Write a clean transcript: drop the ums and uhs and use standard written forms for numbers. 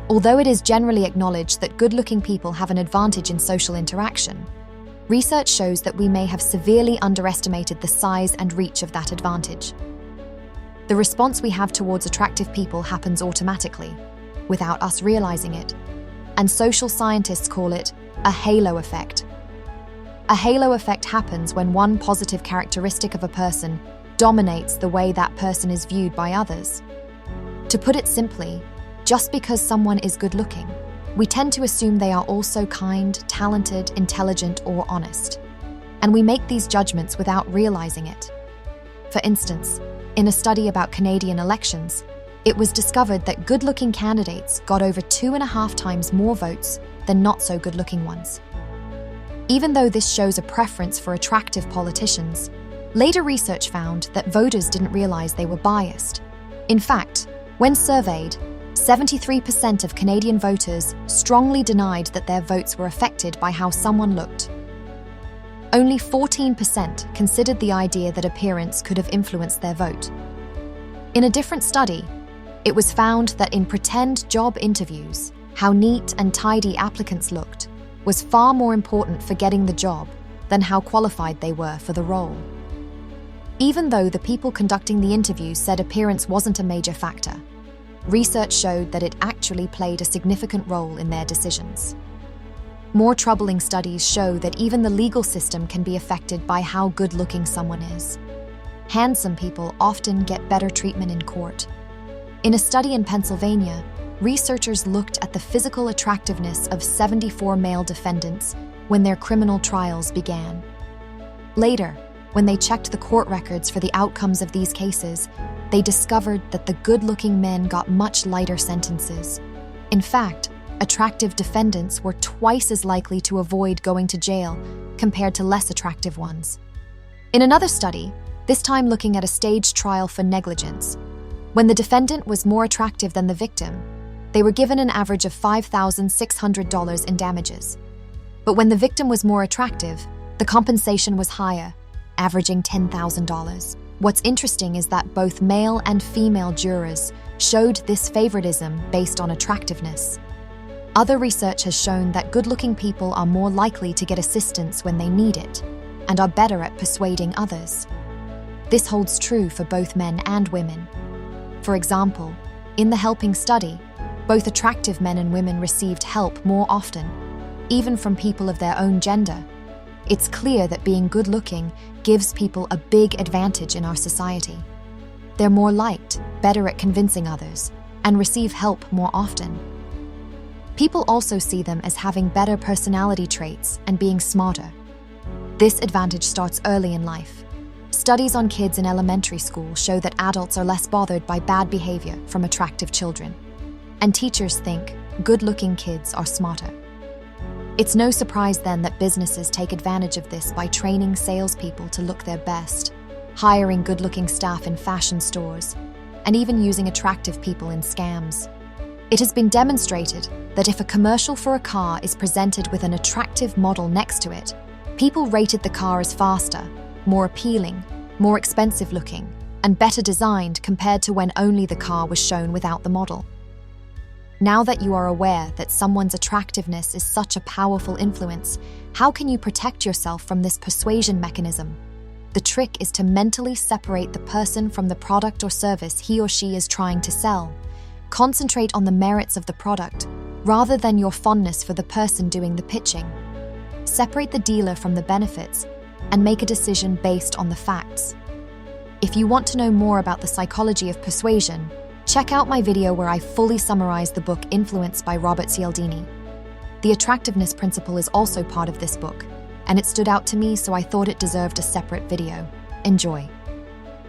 Although it is generally acknowledged that good-looking people have an advantage in social interaction, research shows that we may have severely underestimated the size and reach of that advantage. The response we have towards attractive people happens automatically, without us realizing it, and social scientists call it a halo effect. A halo effect happens when one positive characteristic of a person dominates the way that person is viewed by others. To put it simply, just because someone is good-looking, we tend to assume they are also kind, talented, intelligent, or honest. And we make these judgments without realizing it. For instance, in a study about Canadian elections, it was discovered that good-looking candidates got over 2.5 times more votes than not-so-good-looking ones. Even though this shows a preference for attractive politicians, later research found that voters didn't realize they were biased. In fact, when surveyed, 73% of Canadian voters strongly denied that their votes were affected by how someone looked. Only 14% considered the idea that appearance could have influenced their vote. In a different study, it was found that in pretend job interviews, how neat and tidy applicants looked was far more important for getting the job than how qualified they were for the role. Even though the people conducting the interviews said appearance wasn't a major factor, research showed that it actually played a significant role in their decisions. More troubling studies show that even the legal system can be affected by how good-looking someone is. Handsome people often get better treatment in court. In a study in Pennsylvania, researchers looked at the physical attractiveness of 74 male defendants when their criminal trials began. Later, when they checked the court records for the outcomes of these cases, they discovered that the good-looking men got much lighter sentences. In fact, attractive defendants were twice as likely to avoid going to jail compared to less attractive ones. In another study, this time looking at a staged trial for negligence, when the defendant was more attractive than the victim, they were given an average of $5,600 in damages. But when the victim was more attractive, the compensation was higher, averaging $10,000. What's interesting is that both male and female jurors showed this favoritism based on attractiveness. Other research has shown that good-looking people are more likely to get assistance when they need it, and are better at persuading others. This holds true for both men and women. For example, in the helping study, both attractive men and women received help more often, even from people of their own gender. It's clear that being good-looking gives people a big advantage in our society. They're more liked, better at convincing others, and receive help more often. People also see them as having better personality traits and being smarter. This advantage starts early in life. Studies on kids in elementary school show that adults are less bothered by bad behavior from attractive children. And teachers think good-looking kids are smarter. It's no surprise then that businesses take advantage of this by training salespeople to look their best, hiring good-looking staff in fashion stores, and even using attractive people in scams. It has been demonstrated that if a commercial for a car is presented with an attractive model next to it, people rated the car as faster, more appealing, more expensive looking, and better designed compared to when only the car was shown without the model. Now that you are aware that someone's attractiveness is such a powerful influence, how can you protect yourself from this persuasion mechanism? The trick is to mentally separate the person from the product or service he or she is trying to sell. Concentrate on the merits of the product, rather than your fondness for the person doing the pitching. Separate the dealer from the benefits, and make a decision based on the facts. If you want to know more about the psychology of persuasion, check out my video where I fully summarize the book Influence by Robert Cialdini. The attractiveness principle is also part of this book, and it stood out to me, so I thought it deserved a separate video. Enjoy.